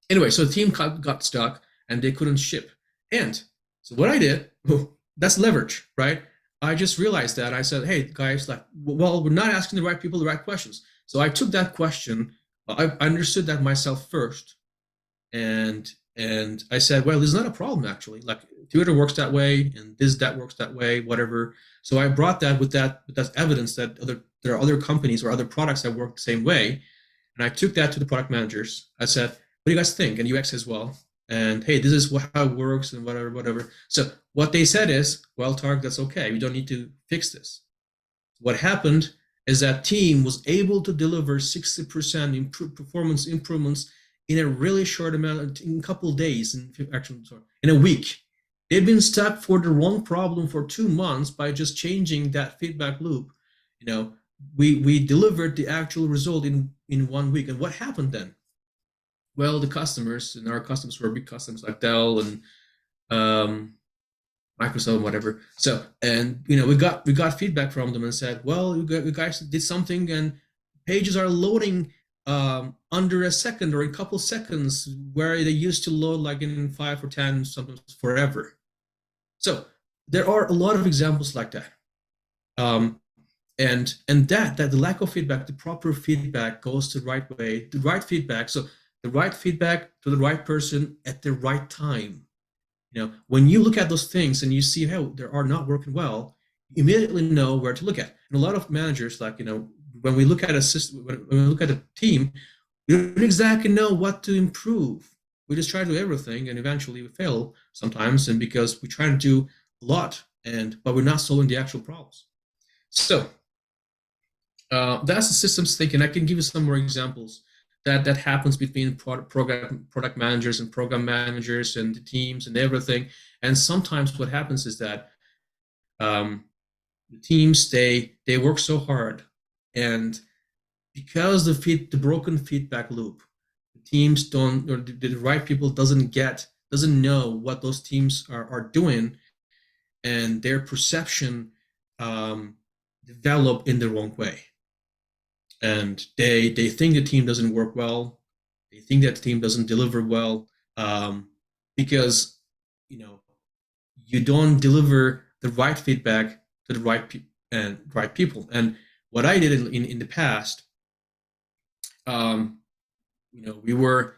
anyway, so the team got stuck and they couldn't ship. And so what I did, that's leverage, right? I just realized that. I said, hey, guys, like, well, we're not asking the right people the right questions. So I took that question. I understood that myself first. And I said, well, there's not a problem, actually. Like, Twitter works that way, and that works that way, whatever. So I brought that with that evidence that there are other companies or other products that work the same way. And I took that to the product managers. I said, what do you guys think? And UX as well. And hey, this is how it works, and whatever. So what they said is, well, Tarek, that's okay. We don't need to fix this. What happened is that team was able to deliver 60% performance improvements in a really short amount, in a couple of days, in a week. They'd been stuck for the wrong problem for 2 months. By just changing that feedback loop, we delivered the actual result in 1 week. And what happened then? Well, the customers, and our customers were big customers like Dell and Microsoft, whatever. So, and we got feedback from them and said, well, you guys did something, and pages are loading under a second or a couple seconds, where they used to load like in 5 or 10, sometimes forever. So there are a lot of examples like that. And that the lack of feedback, the proper feedback goes the right way, the right feedback. So the right feedback to the right person at the right time. When you look at those things and you see how they are not working well, you immediately know where to look at. And a lot of managers, like, when we look at a system, when we look at a team, we don't exactly know what to improve. We just try to do everything, and eventually we fail sometimes, and because we try to do a lot, but we're not solving the actual problems. So that's the systems thinking. I can give you some more examples that happens between product managers and program managers and the teams and everything. And sometimes what happens is that the teams, they work so hard, and because the broken feedback loop, the teams don't, or the right people doesn't know what those teams are doing, and their perception develop in the wrong way. And they think the team doesn't work well. They think that the team doesn't deliver well, because you don't deliver the right feedback to the right people. And what I did in the past, we were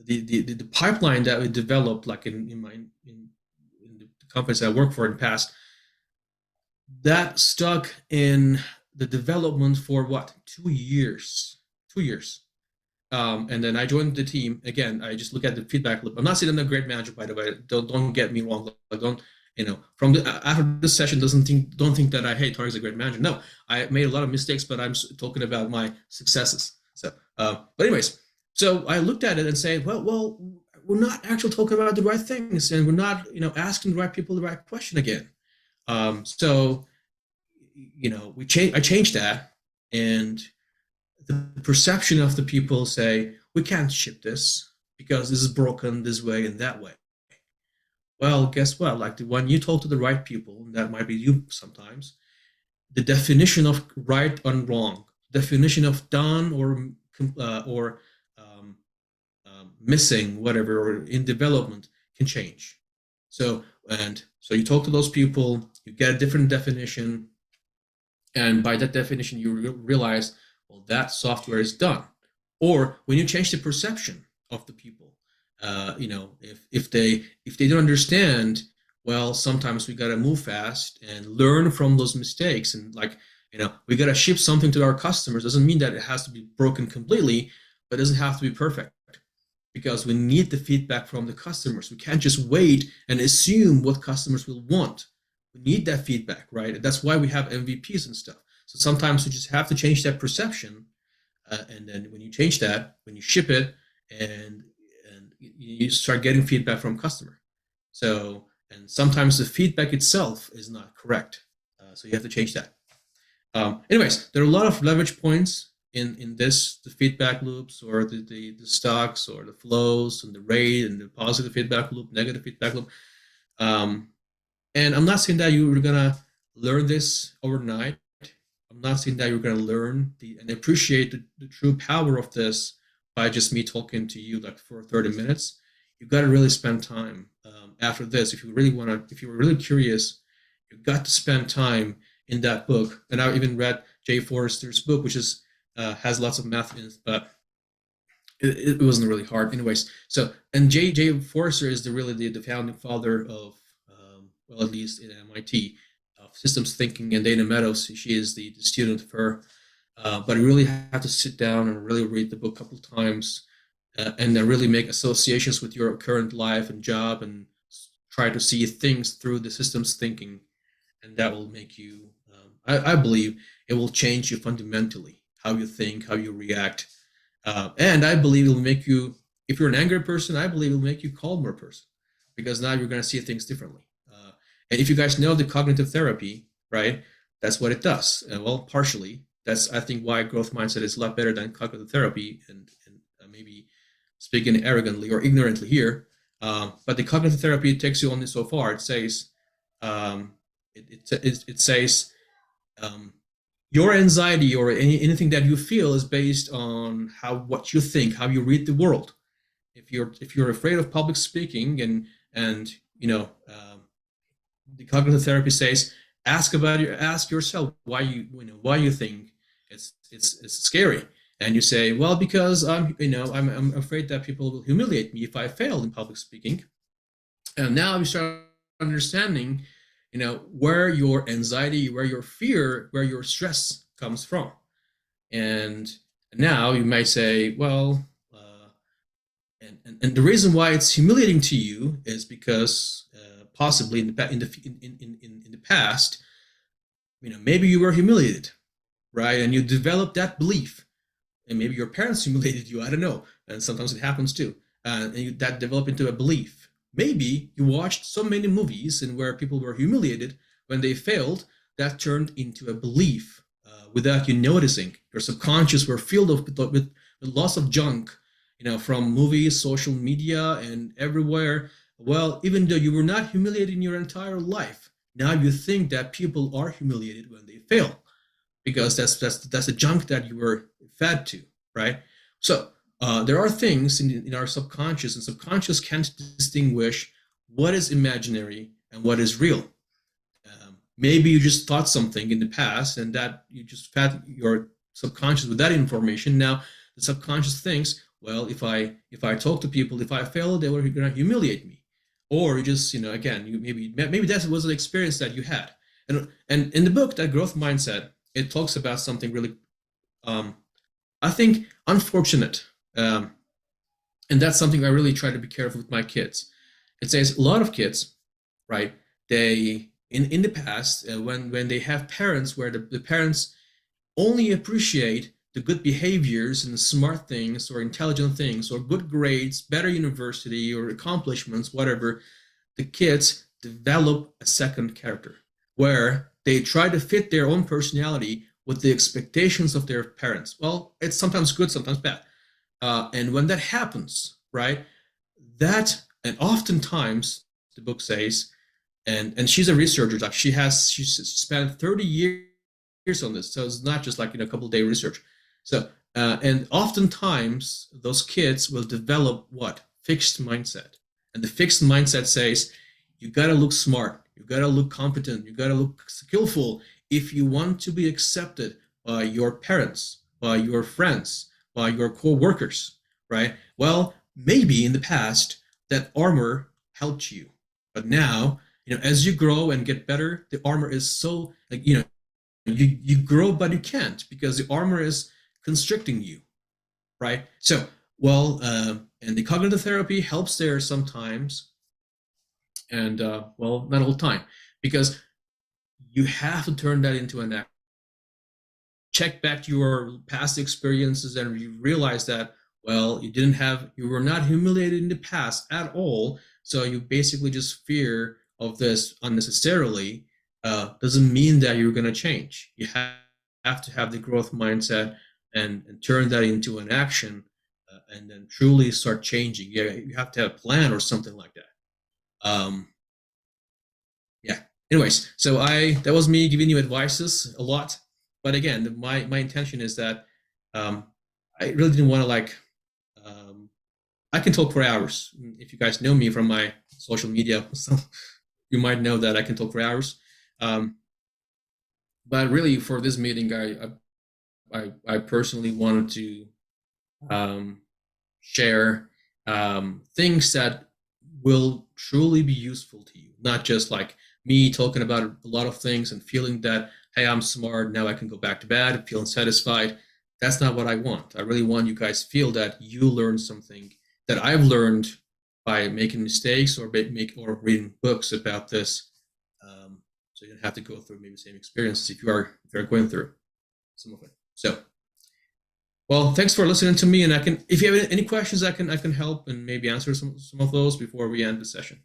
the pipeline that we developed, like in the companies I worked for in the past, that stuck in the development for what, 2 years. And then I joined the team again. I just look at the feedback loop. I'm not saying I'm a great manager, by the way. Don't get me wrong. Don't from after this session, don't think that Tarek is a great manager. No, I made a lot of mistakes, but I'm talking about my successes. So, but anyways, so I looked at it and said, well, we're not actually talking about the right things, and we're not asking the right people the right question again. So I changed that, and the perception of the people say, we can't ship this because this is broken this way and that way. Well, guess what? Like, when you talk to the right people, and that might be you sometimes, the definition of right and wrong, definition of done or missing, whatever, or in development can change. So you talk to those people, you get a different definition, and by that definition, you realize, well, that software is done. Or when you change the perception of the people, if they don't understand, well, sometimes we got to move fast and learn from those mistakes. And we got to ship something to our customers. Doesn't mean that it has to be broken completely, but it doesn't have to be perfect, because we need the feedback from the customers. We can't just wait and assume what customers will want. We need that feedback, right? And that's why we have MVPs and stuff. So sometimes we just have to change that perception. And then when you change that, when you ship it, and you start getting feedback from customer. So, and sometimes the feedback itself is not correct. So you have to change that. Anyways, there are a lot of leverage points in this, the feedback loops, or the stocks, or the flows, and the rate, and the positive feedback loop, negative feedback loop. And I'm not saying that you're gonna learn this overnight. I'm not saying that you're gonna learn and appreciate the true power of this by just me talking to you like for 30 minutes. You got to really spend time after this. If you really if you're really curious, you've got to spend time in that book. And I even read Jay Forrester's book, which is has lots of math in it, but it wasn't really hard. Anyways, so, and Jay Forrester is really the founding father of, well, at least in MIT, of systems thinking, and Dana Meadows, she is the student of her. But you really have to sit down and really read the book a couple of times, and then really make associations with your current life and job, and try to see things through the systems thinking. And that will make you, I believe it will change you fundamentally, how you think, how you react. And I believe it will make you, if you're an angry person, I believe it will make you a calmer person, because now you're going to see things differently. And if you guys know the cognitive therapy, right, that's what it does. Well, partially. That's, I think, why growth mindset is a lot better than cognitive therapy, and maybe speaking arrogantly or ignorantly here. But the cognitive therapy takes you only so far. It says, it says, your anxiety or anything that you feel is based on what you think, how you read the world. If you're afraid of public speaking, and the cognitive therapy says, ask yourself why you think it's scary, and you say, well, because I'm afraid that people will humiliate me if I fail in public speaking. And now you start understanding, where your anxiety, where your fear, where your stress comes from. And now you might say, well, and the reason why it's humiliating to you is because possibly in the past, maybe you were humiliated, right? And you developed that belief, and maybe your parents humiliated you. I don't know, and sometimes it happens too. And that developed into a belief. Maybe you watched so many movies and where people were humiliated when they failed, that turned into a belief without you noticing. Your subconscious were filled with lots of junk, from movies, social media, and everywhere. Well, even though you were not humiliated in your entire life, now you think that people are humiliated when they fail, because that's the junk that you were fed to, right? So there are things in our subconscious, and subconscious can't distinguish what is imaginary and what is real. Maybe you just thought something in the past, and that you just fed your subconscious with that information. Now the subconscious thinks, well, if I talk to people, if I fail, they were going to humiliate me. Or you just, again, maybe that was an experience that you had. And in the book, that growth mindset, it talks about something really, I think, unfortunate. And that's something I really try to be careful with my kids. It says a lot of kids, right, they, in the past, when they have parents where the parents only appreciate the good behaviors and the smart things or intelligent things or good grades, better university or accomplishments, whatever, the kids develop a second character where they try to fit their own personality with the expectations of their parents. Well, it's sometimes good, sometimes bad. And when that happens, right, and oftentimes the book says, and she's a researcher, like she spent 30 years on this. So it's not just like a couple of day research. So And oftentimes those kids will develop what? Fixed mindset. And the fixed mindset says, you got to look smart, you got to look competent, you got to look skillful if you want to be accepted by your parents, by your friends, by your co-workers, right? Well, maybe in the past that armor helped you, but now, as you grow and get better, the armor is so, like, you grow, but you can't, because the armor is constricting you, right? So, well, and the cognitive therapy helps there sometimes, and well, not all the time, because you have to turn that into an act. Check back to your past experiences, and you realize that, well, you were not humiliated in the past at all, so you basically just fear of this unnecessarily. Doesn't mean that you're going to change. You have to have the growth mindset and turn that into an action, and then truly start changing. Yeah, you have to have a plan or something like that. Yeah. Anyways, so that was me giving you advices a lot. But again, my intention is that I really didn't want to I can talk for hours. If you guys know me from my social media, so you might know that I can talk for hours. But really, for this meeting, I personally wanted to share things that will truly be useful to you, not just like me talking about a lot of things and feeling that, hey, I'm smart, now I can go back to bed, feeling satisfied. That's not what I want. I really want you guys to feel that you learned something that I've learned by making mistakes or reading books about this. So you don't have to go through maybe the same experiences if you're going through some of it. So, well, thanks for listening to me, and if you have any questions, I can help and maybe answer some of those before we end the session.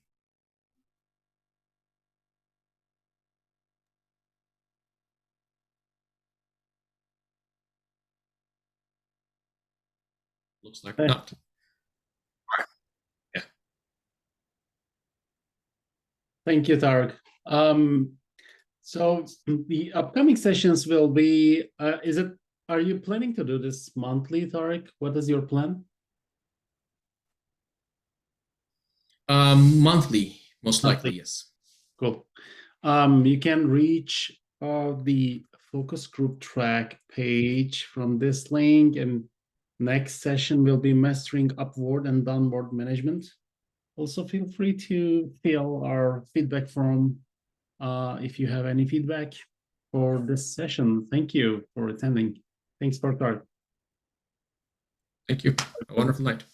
Looks like not. Yeah. Thank you, Tarek. So the upcoming sessions will be, are you planning to do this monthly, Tarek? What is your plan? Monthly, most likely, yes. Cool. You can reach the focus group track page from this link, and next session will be mastering upward and downward management. Also, feel free to fill our feedback form if you have any feedback for this session. Thank you for attending. Thanks for Tarek. Thank you. Have a wonderful night.